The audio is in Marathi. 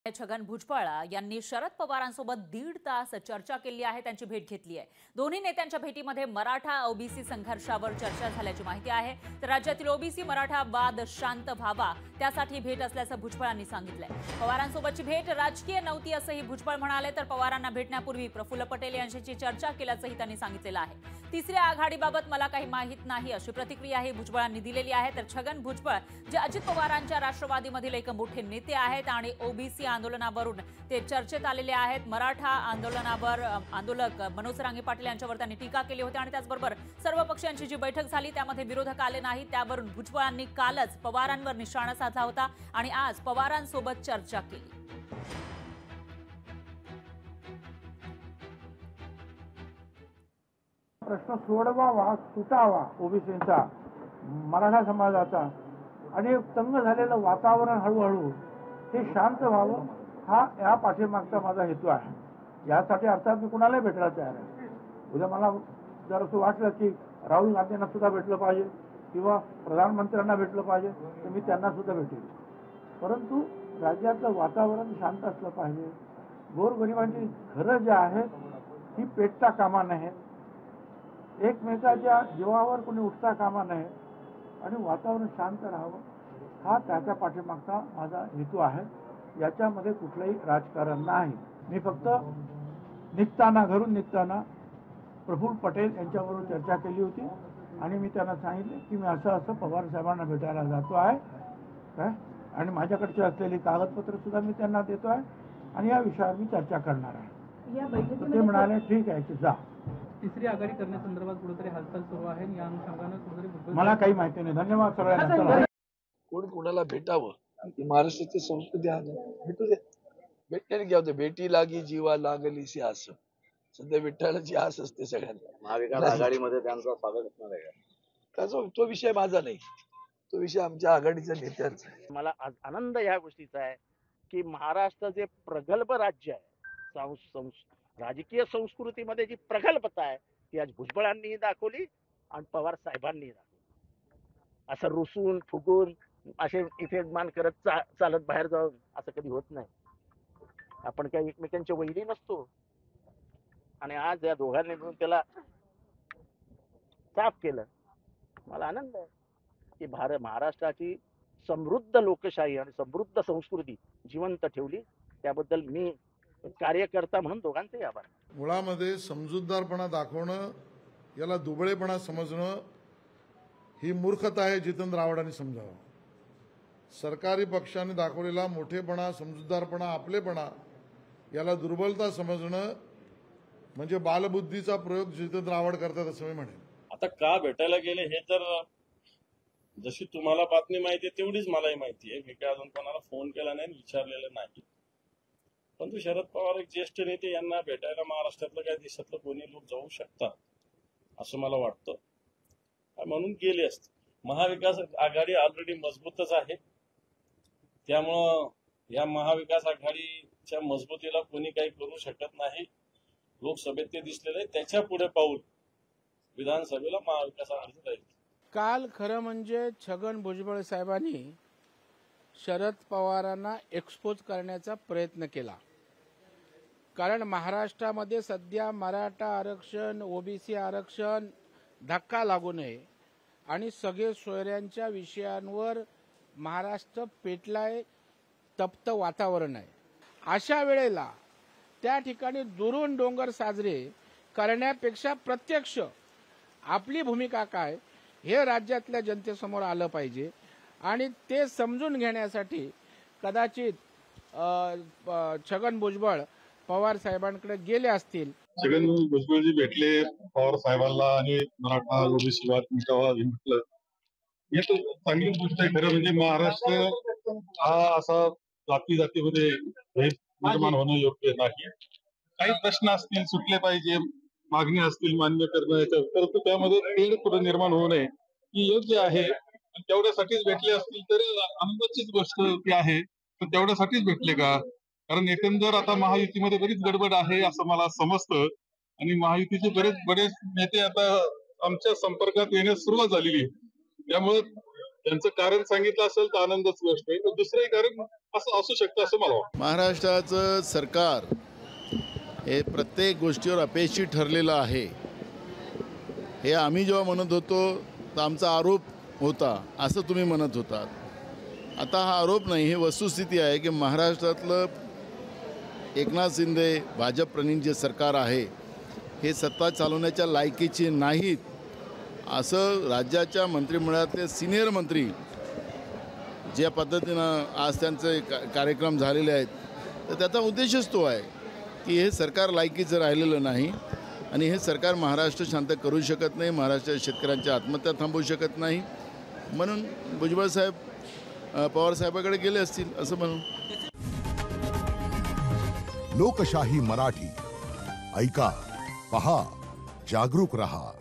छगन भुजबळ यांनी शरद पवारांसोबत 1.5 तास चर्चा केली आहे, त्यांची भेट घेतली आहे। दोन्ही नेत्यांच्या भेटीमध्ये मराठा ओबीसी संघर्षावर चर्चा झाल्याची माहिती आहे। तर राज्यातील ओबीसी मराठा वाद शांत व्हावा त्यासाठी भेट असल्याचं भुजबळांनी सांगितलंय। पवारांसोबतची भेट राजकीय नव्हती असंही भुजबळ म्हणाले। तर पवारांना भेटण्यापूर्वी प्रफुल्ल पटेल यांच्याशी चर्चा केल्याचंही त्यांनी सांगितलेलं आहे। तिसऱ्या आघाडीबाबत मला काही माहित नाही अशी प्रतिक्रियाही भुजबळांनी दिलेली आहे। तर छगन भुजबळ जे अजित पवारांच्या राष्ट्रवादीमधील एक मोठे नेते आहेत आणि ओबीसी आंदोलनावरून ते चर्चेत आलेले आहेत। मराठा आंदोलनावर आंदोलक मनोज रांगे पाटील यांच्यावर त्यांनी टीका केली होती आणि त्याचबरोबर सर्व पक्षांची जी बैठक झाली त्यामध्ये विरोधक आले नाही, त्यावरून भुजबळांनी कालच पवारांवर निशाणा साधला होता आणि आज पवारांसोबत चर्चा केली। प्रश्न सोडवावा, सुटावा ओबीसीचा, मराठा समाजाचा आणि तंग झालेलं वातावरण हळूहळू हे शांत व्हावं हा या पाठीमागचा माझा हेतू आहे। यासाठी अर्थात मी कुणालाही भेटायला तयार आहे। उद्या मला जर असं वाटलं की राहुल गांधींना सुद्धा भेटलं पाहिजे किंवा प्रधानमंत्र्यांना भेटलं पाहिजे तर मी त्यांना सुद्धा भेटेल, परंतु राज्यातलं वातावरण शांत असलं पाहिजे। गोरगरिबांची घरं जी आहेत ही पेटता कामा नयेत, एकमेकाच्या जीवावर कोणी उठता कामा नये आणि वातावरण शांत राहावं हा त्याच्या पाठीमागचा माझा हेतू आहे। याच्यामध्ये कुठलंही राजकारण नाही। मी फक्त घरून निघताना प्रफुल्ल पटेल यांच्याबरोबर चर्चा केली होती आणि मी त्यांना सांगितले की मी असं पवार साहेबांना भेटायला जातो आहे काय, आणि माझ्याकडची असलेली कागदपत्र सुद्धा मी त्यांना देतो आहे आणि या विषयावर मी चर्चा करणार आहे। या बैठकीमध्ये ते म्हणाले ठीक आहे की जा। तिसरी आघाडी करण्यासंदर्भात कुठेतरी हालचाल सुरू आहे, या अनुषंगाने कुठेतरी मला काही माहिती नाही। धन्यवाद सगळ्यांना। कोण कोणाला भेटावं ही महाराष्ट्राची संस्कृती आहे, भेटू दे, भेटण्याने काय होतं, भेटी लागी जीवा लागलीसी असं सध्या विठ्ठलाची आस असते सगळ्यांना। महाविकास आघाडीमध्ये त्यांचं स्वागत असणार आहे का? त्याचा तो विषय माझा नाही, तो विषय आमच्या आघाडीच्या नेत्यांचा आहे। मला आज आनंद या गोष्टीचा आहे की महाराष्ट्र जे प्रगल्भ राज्य आहे, राजकीय संस्कृतीमध्ये जी प्रगल्भता आहे ती आज भुजबळांनीही दाखवली आणि पवार साहेबांनीही दाखवली। असं रुसून फुगून असे इथे मान करत चालत बाहेर जाऊन असं कधी होत नाही। आपण काही एकमेकांच्या वैरी नसतो आणि आज या दोघांनी मिळून त्याला साफ केलं। मला आनंद आहे की महाराष्ट्राची समृद्ध लोकशाही आणि समृद्ध संस्कृती जिवंत ठेवली, त्याबद्दल मी कार्यकर्ता म्हणून दोघांचेही आभार। मुळामध्ये समजूतदारपणा दाखवणं, याला दुबळेपणा समजणं ही मूर्खता आहे, जितेंद्र आव्हाडांनी समजावं। सरकारी पक्षाने दाखवलेला मोठेपणा, समजूतदारपणा, आपलेपणा याला दुर्बलता समजणं म्हणजे बालबुद्धीचा प्रयोग जितेंद्र आव्हाड करतात असं मी म्हणेन। आता का भेटायला गेले हे तर जशी तुम्हाला बातमी माहिती आहे तेवढीच मलाही माहिती आहे। मी काय अजून कोणाला फोन केला नाही, विचारलेलं नाही, परंतु शरद पवार एक ज्येष्ठ नेते, यांना भेटायला महाराष्ट्रातलं काय देशातलं कोणी लोक जाऊ शकतात असं मला वाटतं, म्हणून गेले असते। महाविकास आघाडी ऑलरेडी मजबूतच आहे, त्यामुळं या महाविकास आघाडीच्या मजबूतीला कोणी काही करू शकत नाही। लोकसभेत ते दिसलेलं आहे, त्याच्या पुढे पाऊल विधानसभेला महाविकास आघाडीचं राहील। काल खरं म्हणजे छगन भुजबळ साहेबांनी शरद पवारांना एक्सपोज करण्याचा प्रयत्न केला, कारण महाराष्ट्रामध्ये सध्या मराठा आरक्षण, ओबीसी आरक्षण धक्का लागू नये आणि सगळे सोयऱ्यांच्या विषयांवर महाराष्ट्र पेटलाय, तप्त वातावरण आहे। अशा वेळेला त्या ठिकाणी दुरून डोंगर साजरे करण्यापेक्षा प्रत्यक्ष आपली भूमिका काय हे राज्यातल्या जनतेसमोर आलं पाहिजे आणि ते समजून घेण्यासाठी कदाचित छगन भुजबळ पवार साहेबांकडे गेले असतील। छगन भुजबळजी भेटले पवार साहेबांना आणि मराठा ओबीसी वाद मिटावा म्हटलं, हे तर चांगली गोष्ट आहे। खरं म्हणजे महाराष्ट्र हा असा जाती जातीमध्ये निर्माण होणं योग्य नाही। काही प्रश्न असतील सुटले पाहिजे, मागणी असतील मान्य करणं, परंतु त्यामध्ये तेढ पुढे निर्माण होऊ नये ही योग्य आहे। तेवढ्यासाठीच भेटले असतील तर आनंदाचीच गोष्ट ती आहे, पण तेवढ्यासाठीच भेटले का? कारण एकंदर आता महायुतीमध्ये बरीच गडबड आहे असं मला समजतं आणि महायुतीचे बरेच नेते आता आमच्या संपर्कात येण्यास सुरुवात झालेली आहे। त्यामुळे त्यांचं कारण सांगितलं असेल तर आनंदच गोष्ट आहे, पण दुसरंही कारण असं असू शकतं असं मला वाटतं. महाराष्ट्राचं सरकार हे प्रत्येक गोष्टीवर अपयशी ठरलेलं आहे. हे आम्ही जेव्हा म्हणत होतो तर आमचा आरोप होता असं तुम्ही म्हणत होतात. आता हा आरोप नाही, हे वस्तुस्थिती आहे की महाराष्ट्रातलं एकनाथ शिंदे भाजप प्रणीत जे सरकार आहे हे सत्ता चालवण्याच्या लायकीचे नाहीत असं राज्याच्या मंत्रिमंडळातले सिनियर मंत्री ज्या पद्धतीनं आज त्यांचे कार्यक्रम झालेले आहेत तर त्याचा उद्देशच तो आहे की हे सरकार लायकीचं राहिलेलं नाही आणि हे सरकार महाराष्ट्र शांत करू शकत नाही, महाराष्ट्र शेतकऱ्यांच्या आत्महत्या थांबवू शकत नाही. म्हणून भुजबळ साहेब पवार साहेबाकडे गेले असतील असं म्हणून. लोकशाही मराठी ऐका, पहा, जागरूक रहा.